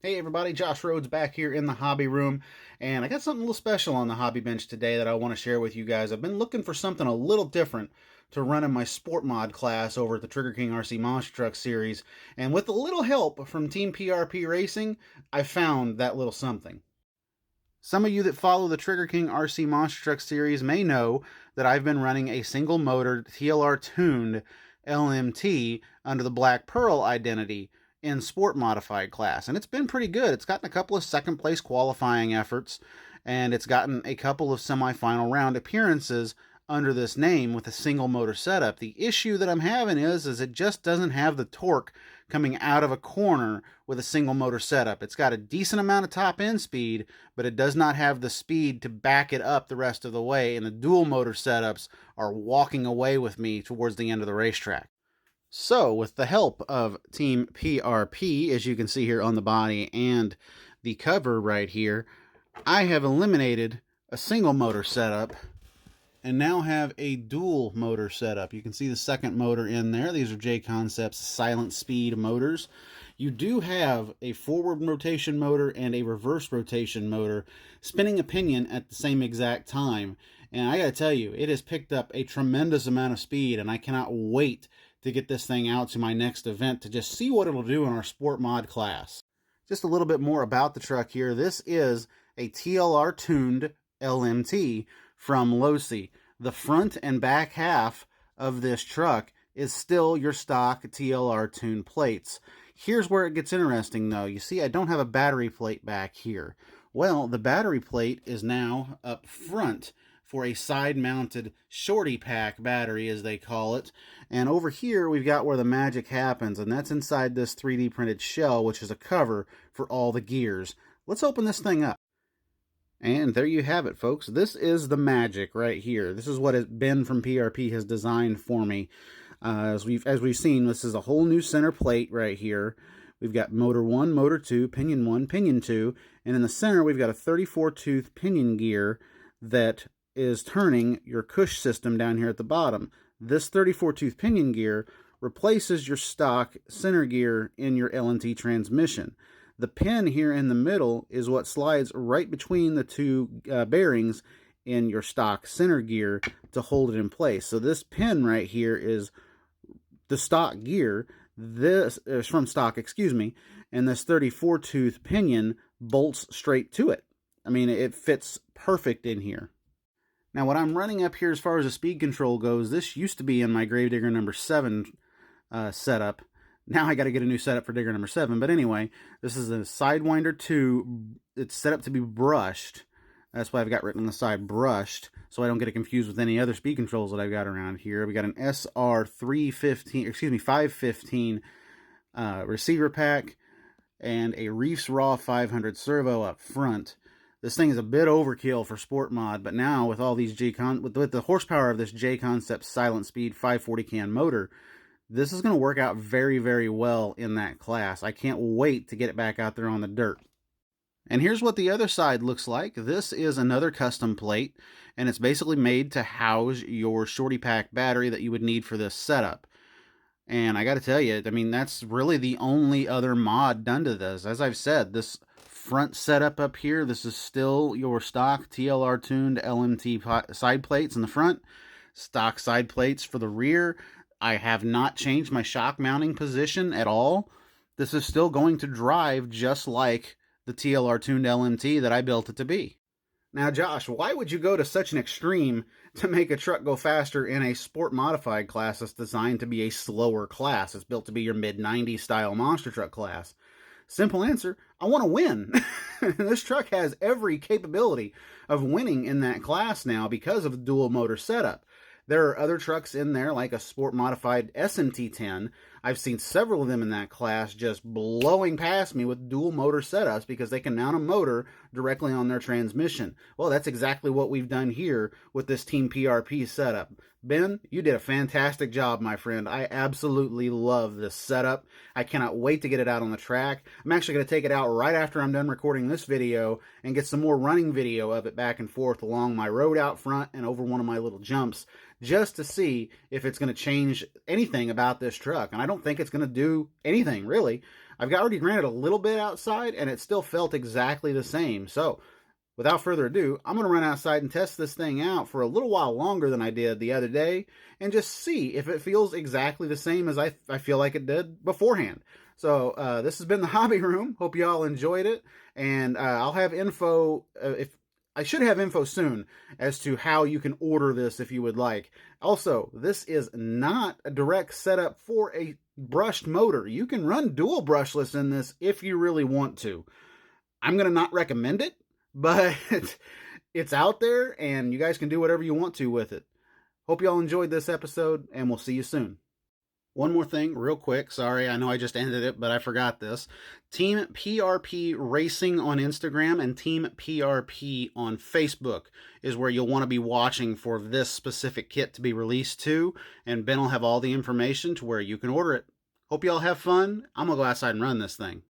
Hey everybody, Josh Rhodes back here in the hobby room, and I got something a little special on the hobby bench today that I want to share with you guys. I've been looking for something a little different to run in my sport mod class over at the Trigger King RC Monster Truck series, and with a little help from Team PRP Racing, I found that little something. Some of you that follow the Trigger King RC Monster Truck series may know that I've been running a single motor TLR tuned LMT under the Black Pearl identity in sport modified class, and it's been pretty good. It's gotten a couple of second place qualifying efforts, and it's gotten a couple of semifinal round appearances under this name with a single motor setup. The issue that I'm having is it just doesn't have the torque coming out of a corner with a single motor setup. It's got a decent amount of top end speed, but it does not have the speed to back it up the rest of the way, and the dual motor setups are walking away with me towards the end of the racetrack. So, with the help of Team PRP, as you can see here on the body and the cover right here, I have eliminated a single motor setup and now have a dual motor setup. You can see the second motor in there. These are J-Concepts silent speed motors. You do have a forward rotation motor and a reverse rotation motor spinning a pinion at the same exact time. And I gotta tell you, it has picked up a tremendous amount of speed, and I cannot wait to get this thing out to my next event to just see what it'll do in our sport mod class. Just a little bit more about the truck here. This is a TLR tuned LMT from Losi. The front and back half of this truck is still your stock TLR tuned plates. Here's where it gets interesting though. You see, I don't have a battery plate back here. Well, the battery plate is now up front for a side-mounted shorty pack battery, as they call it. And over here, we've got where the magic happens, and that's inside this 3D printed shell, which is a cover for all the gears. Let's open this thing up. And there you have it, folks. This is the magic right here. This is what Ben from PRP has designed for me. As we've seen, this is a whole new center plate right here. We've got motor 1, motor 2, pinion 1, pinion 2, and in the center we've got a 34-tooth pinion gear that is turning your cush system down here at the bottom. This 34-tooth pinion gear replaces your stock center gear in your LMT transmission. The pin here in the middle is what slides right between the two bearings in your stock center gear to hold it in place. So this pin right here is the stock gear. This is from stock, excuse me, and this 34-tooth pinion bolts straight to it. I mean, it fits perfect in here. Now, what I'm running up here as far as the speed control goes, this used to be in my Gravedigger number 7 setup. Now I got to get a new setup for Digger number 7. But anyway, this is a Sidewinder 2. It's set up to be brushed. That's why I've got written on the side brushed, so I don't get it confused with any other speed controls that I've got around here. We got an SR 515 receiver pack and a Reefs Raw 500 servo up front. This thing is a bit overkill for sport mod, but now with all these with the horsepower of this J-Concept silent speed 540 can motor, this is going to work out very, very well in that class. I can't wait to get it back out there on the dirt. And here's what the other side looks like. This is another custom plate, and it's basically made to house your shorty pack battery that you would need for this setup. And I got to tell you, I mean, that's really the only other mod done to this. As I've said, this front setup up here, this is still your stock TLR tuned LMT side plates in the front, stock side plates for the rear. I have not changed my shock mounting position at all. This is still going to drive just like the TLR tuned LMT that I built it to be. Now, Josh, why would you go to such an extreme to make a truck go faster in a sport modified class that's designed to be a slower class? It's built to be your mid-90s style monster truck class. Simple answer, I want to win. This truck has every capability of winning in that class now because of the dual motor setup. There are other trucks in there, like a sport modified SMT10. I've seen several of them in that class just blowing past me with dual motor setups because they can mount a motor directly on their transmission. Well, that's exactly what we've done here with this Team PRP setup. Ben, you did a fantastic job, my friend. I absolutely love this setup. I cannot wait to get it out on the track. I'm actually going to take it out right after I'm done recording this video and get some more running video of it back and forth along my road out front and over one of my little jumps, just to see if it's going to change anything about this truck. And I don't think it's going to do anything, really. I've already ran it a little bit outside, and it still felt exactly the same. So without further ado, I'm going to run outside and test this thing out for a little while longer than I did the other day and just see if it feels exactly the same as I feel like it did beforehand. So this has been the Hobby Room. Hope you all enjoyed it, and I'll have info if I should have info soon as to how you can order this if you would like. Also, this is not a direct setup for a brushed motor. You can run dual brushless in this if you really want to. I'm going to not recommend it, but it's out there and you guys can do whatever you want to with it. Hope you all enjoyed this episode, and we'll see you soon. One more thing, real quick. Sorry, I know I just ended it, but I forgot this. Team PRP Racing on Instagram and Team PRP on Facebook is where you'll want to be watching for this specific kit to be released to, and Ben will have all the information to where you can order it. Hope you all have fun. I'm going to go outside and run this thing.